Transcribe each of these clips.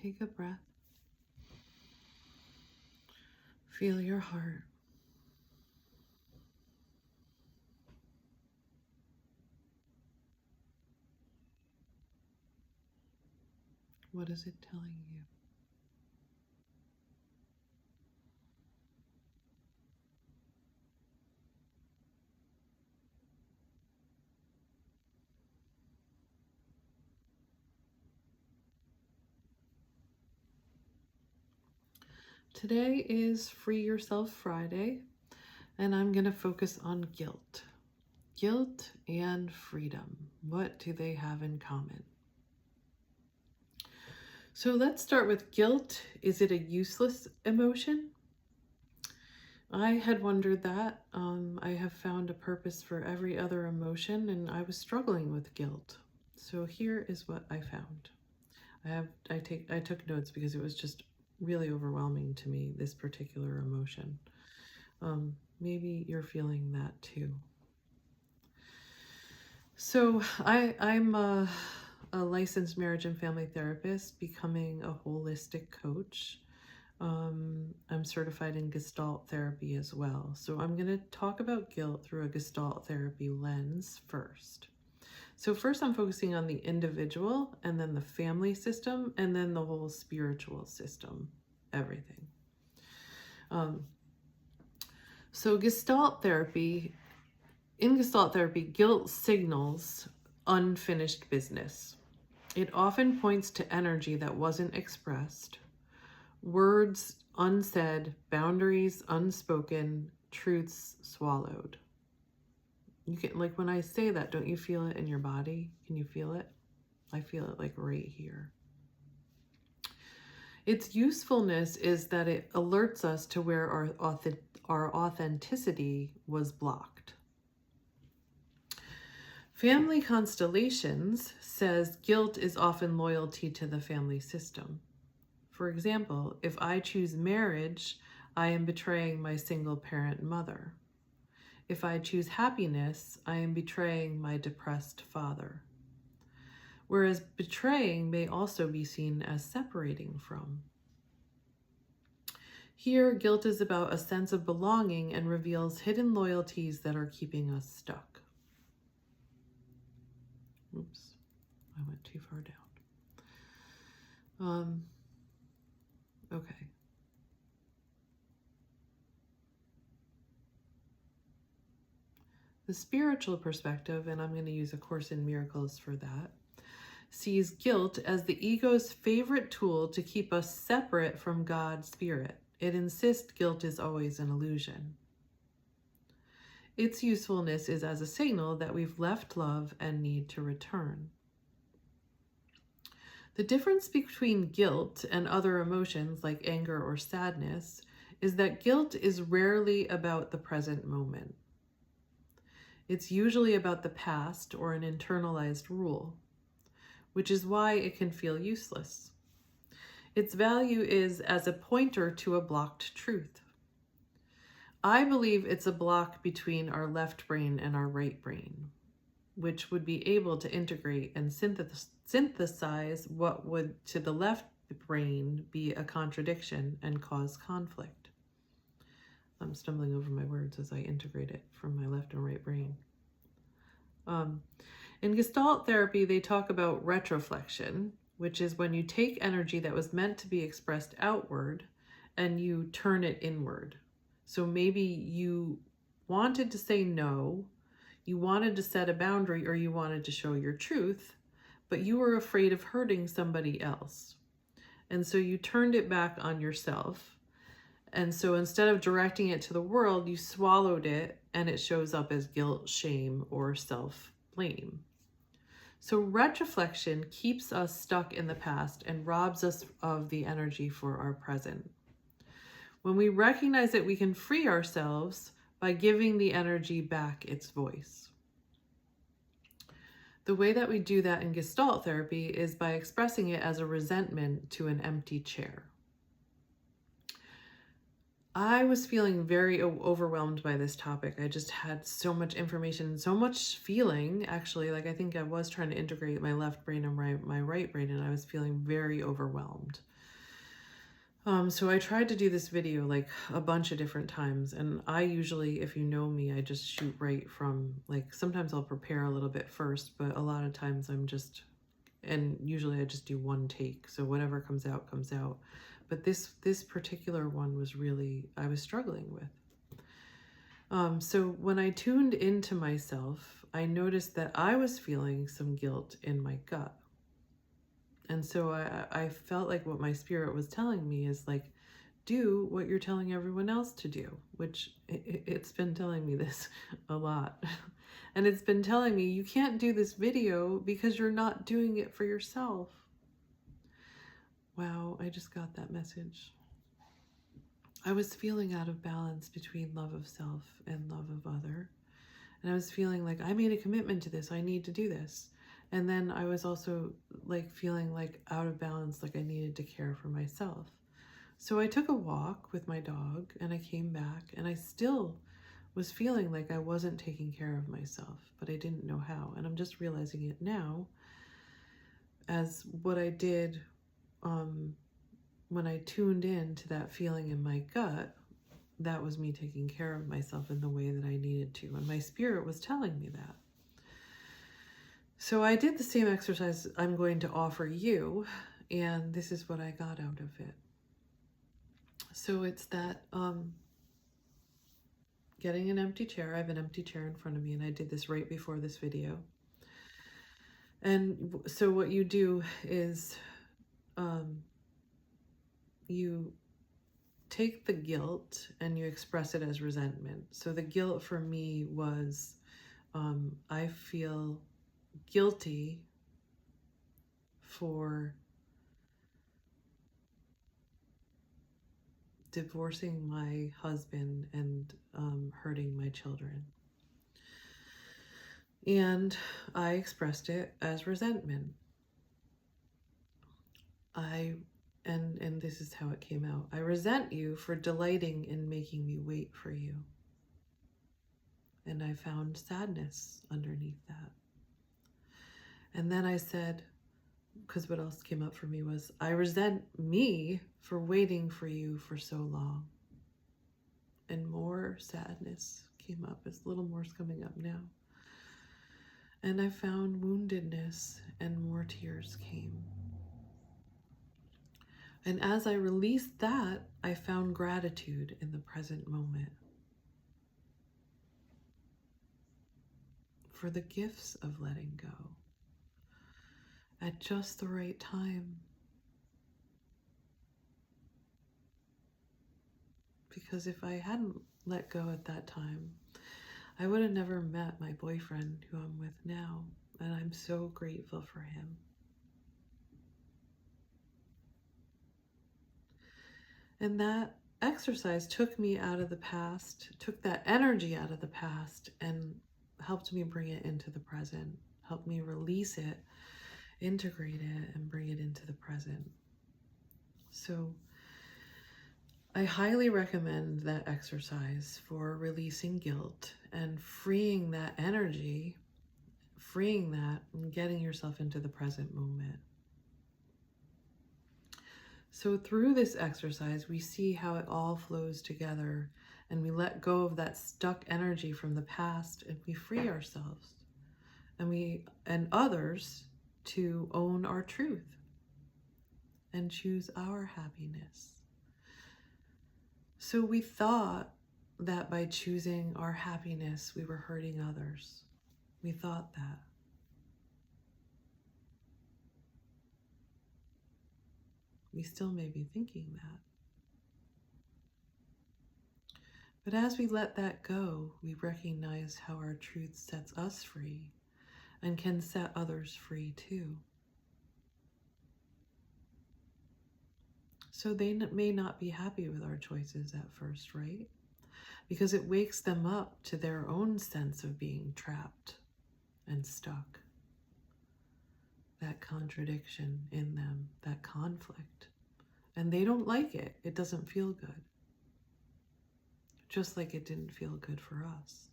Take a breath. Feel your heart. What is it telling you? Today is Free Yourself Friday, and I'm going to focus on guilt. Guilt and freedom. What do they have in common? So let's start with guilt. Is it a useless emotion? I had wondered that. I have found a purpose for every other emotion, and I was struggling with guilt. So here is what I found. I took notes because it was just really overwhelming to me, this particular emotion. Maybe you're feeling that too. So I'm a licensed marriage and family therapist, becoming a holistic coach. I'm certified in Gestalt therapy as well. So I'm going to talk about guilt through a Gestalt therapy lens first. So first I'm focusing on the individual, and then the family system, and then the whole spiritual system, everything. So Gestalt therapy, in Gestalt therapy, guilt signals unfinished business. It often points to energy that wasn't expressed, words unsaid, boundaries unspoken, truths swallowed. You can, like when I say that, don't you feel it in your body? Can you feel it? I feel it like right here. Its usefulness is that it alerts us to where our authenticity was blocked. Family Constellations says guilt is often loyalty to the family system. For example, if I choose marriage, I am betraying my single parent mother. If I choose happiness, I am betraying my depressed father. Whereas betraying may also be seen as separating from. Here, guilt is about a sense of belonging and reveals hidden loyalties that are keeping us stuck. Oops, I went too far down. Okay. The spiritual perspective, and I'm going to use A Course in Miracles for that, sees guilt as the ego's favorite tool to keep us separate from God's spirit. It insists guilt is always an illusion. Its usefulness is as a signal that we've left love and need to return. The difference between guilt and other emotions like anger or sadness is that guilt is rarely about the present moment. It's usually about the past or an internalized rule, which is why it can feel useless. Its value is as a pointer to a blocked truth. I believe it's a block between our left brain and our right brain, which would be able to integrate and synthesize what would to the left brain be a contradiction and cause conflict. I'm stumbling over my words as I integrate it from my left and right brain. In Gestalt therapy, they talk about retroflexion, which is when you take energy that was meant to be expressed outward and you turn it inward. So maybe you wanted to say no, you wanted to set a boundary, or you wanted to show your truth, but you were afraid of hurting somebody else. And so you turned it back on yourself. And so instead of directing it to the world, you swallowed it, and it shows up as guilt, shame, or self-blame. So retroflexion keeps us stuck in the past and robs us of the energy for our present. When we recognize it, we can free ourselves by giving the energy back its voice. The way that we do that in Gestalt therapy is by expressing it as a resentment to an empty chair. I was feeling very overwhelmed by this topic. I just had so much information, so much feeling, actually. Like, I think I was trying to integrate my left brain and my right brain, and I was feeling very overwhelmed. So I tried to do this video like a bunch of different times, and I usually, if you know me, I just shoot right from, like, sometimes I'll prepare a little bit first, but a lot of times and usually I just do one take, so whatever comes out comes out. But this particular one was really, I was struggling with. So when I tuned into myself, I noticed that I was feeling some guilt in my gut. And so I felt like what my spirit was telling me is like, do what you're telling everyone else to do, which it's been telling me this a lot. And it's been telling me, you can't do this video because you're not doing it for yourself. Wow, I just got that message. I was feeling out of balance between love of self and love of other. And I was feeling like I made a commitment to this. I need to do this. And then I was also like feeling like out of balance, like I needed to care for myself. So I took a walk with my dog and I came back and I still was feeling like I wasn't taking care of myself, but I didn't know how. And I'm just realizing it now as what I did when I tuned in to that feeling in my gut. That was me taking care of myself in the way that I needed to. And my spirit was telling me that. So I did the same exercise I'm going to offer you, and this is what I got out of it. So it's that getting an empty chair. I have an empty chair in front of me, and I did this right before this video. And so what you do is you take the guilt and you express it as resentment. So the guilt for me was I feel guilty for divorcing my husband and hurting my children. And I expressed it as resentment. And this is how it came out. I resent you for delighting in making me wait for you. And I found sadness underneath that. And then I said, because what else came up for me was, I resent me for waiting for you for so long. And more sadness came up. As little more's coming up now. And I found woundedness, and more tears came. And as I released that, I found gratitude in the present moment for the gifts of letting go at just the right time. Because if I hadn't let go at that time, I would have never met my boyfriend who I'm with now, and I'm so grateful for him. And that exercise took me out of the past, took that energy out of the past, and helped me bring it into the present, helped me release it, integrate it, and bring it into the present. So I highly recommend that exercise for releasing guilt and freeing that energy, freeing that and getting yourself into the present moment. So through this exercise, we see how it all flows together, and we let go of that stuck energy from the past, and we free ourselves and others to own our truth and choose our happiness. So we thought that by choosing our happiness, we were hurting others. We thought that. We still may be thinking that. But as we let that go, we recognize how our truth sets us free and can set others free too. So they may not be happy with our choices at first, right? Because it wakes them up to their own sense of being trapped and stuck. That contradiction in them, that conflict. And they don't like it. It doesn't feel good. just like it didn't feel good for us.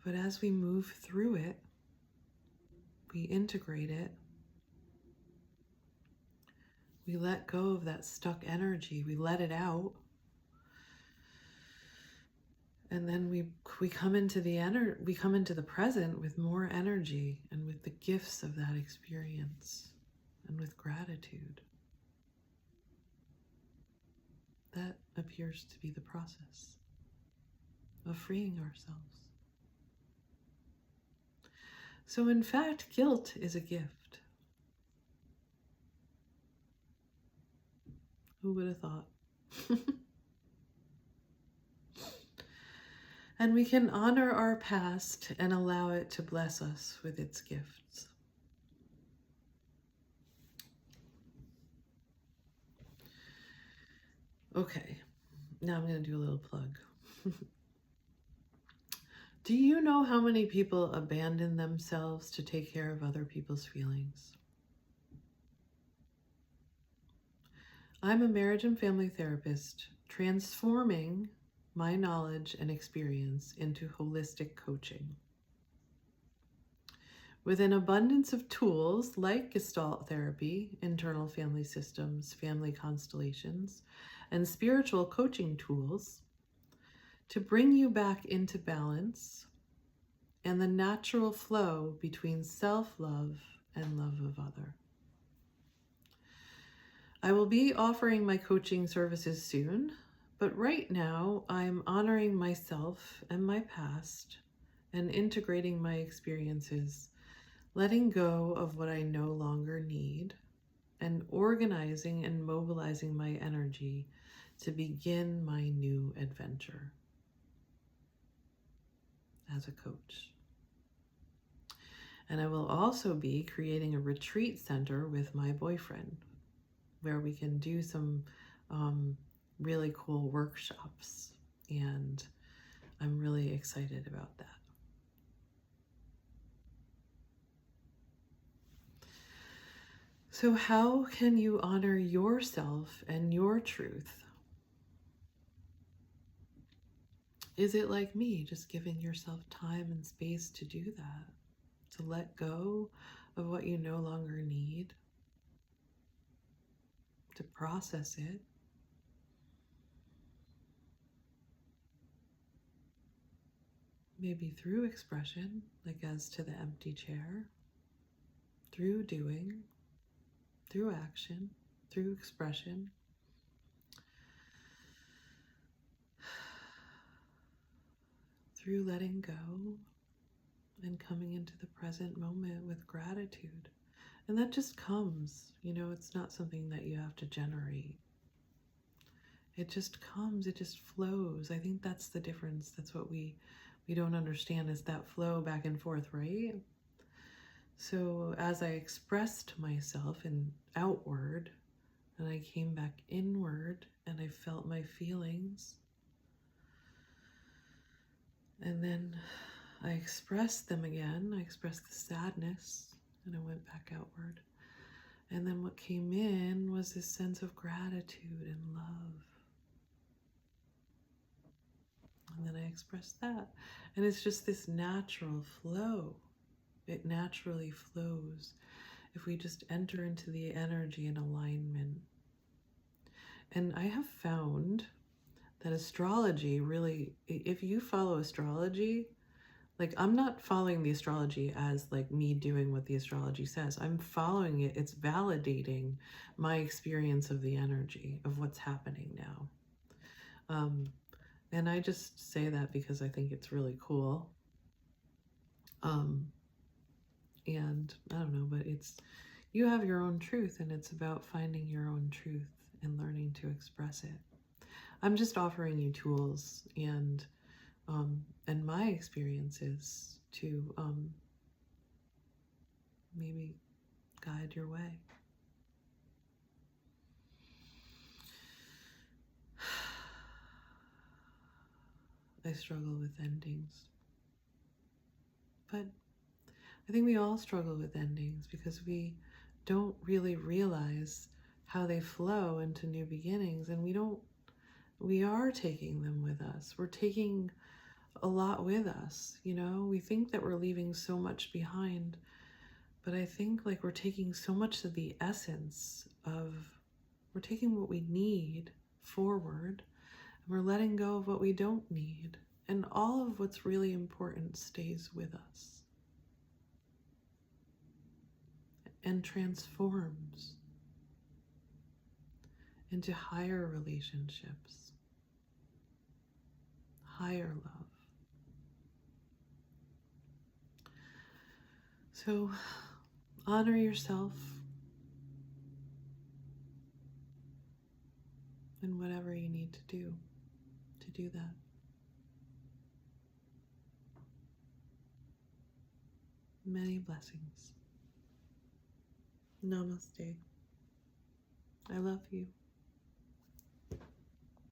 But as we move through it, we integrate it, we let go of that stuck energy, we let it out, and then we come into the present with more energy and with the gifts of that experience and with gratitude. That appears to be the process of freeing ourselves. So in fact, guilt is a gift. Who would have thought? And we can honor our past and allow it to bless us with its gifts. Okay, now I'm going to do a little plug. Do you know how many people abandon themselves to take care of other people's feelings? I'm a marriage and family therapist, transforming my knowledge and experience into holistic coaching. With an abundance of tools like Gestalt therapy, internal family systems, family constellations, and spiritual coaching tools to bring you back into balance and the natural flow between self-love and love of other. I will be offering my coaching services soon, but right now I'm honoring myself and my past and integrating my experiences, letting go of what I no longer need, and organizing and mobilizing my energy to begin my new adventure as a coach. And I will also be creating a retreat center with my boyfriend where we can do some really cool workshops. And I'm really excited about that. So how can you honor yourself and your truth? Is it like me, just giving yourself time and space to do that? To let go of what you no longer need? To process it? Maybe through expression, like as to the empty chair, through doing, through action, through expression. Through letting go and coming into the present moment with gratitude. And that just comes, it's not something that you have to generate. It just comes, it just flows. I think that's the difference. That's what we don't understand, is that flow back and forth, right? So as I expressed myself and outward, and I came back inward and I felt my feelings, and then I expressed them again. I expressed the sadness and I went back outward. And then what came in was this sense of gratitude and love. And then I expressed that. And it's just this natural flow. It naturally flows if we just enter into the energy and alignment. And I have found that astrology really, if you follow astrology, like I'm not following the astrology as like me doing what the astrology says. I'm following it. It's validating my experience of the energy of what's happening now. And I just say that because I think it's really cool. And I don't know, but you have your own truth, and it's about finding your own truth and learning to express it. I'm just offering you tools and my experiences to maybe guide your way. I struggle with endings, but I think we all struggle with endings because we don't really realize how they flow into new beginnings. And we are taking them with us. We're taking a lot with us, you know? We think that we're leaving so much behind, but I think like we're taking so much of the essence of, we're taking what we need forward, and we're letting go of what we don't need. And all of what's really important stays with us and transforms into higher relationships, higher love. So honor yourself in whatever you need to do that. Many blessings. Namaste. I love you.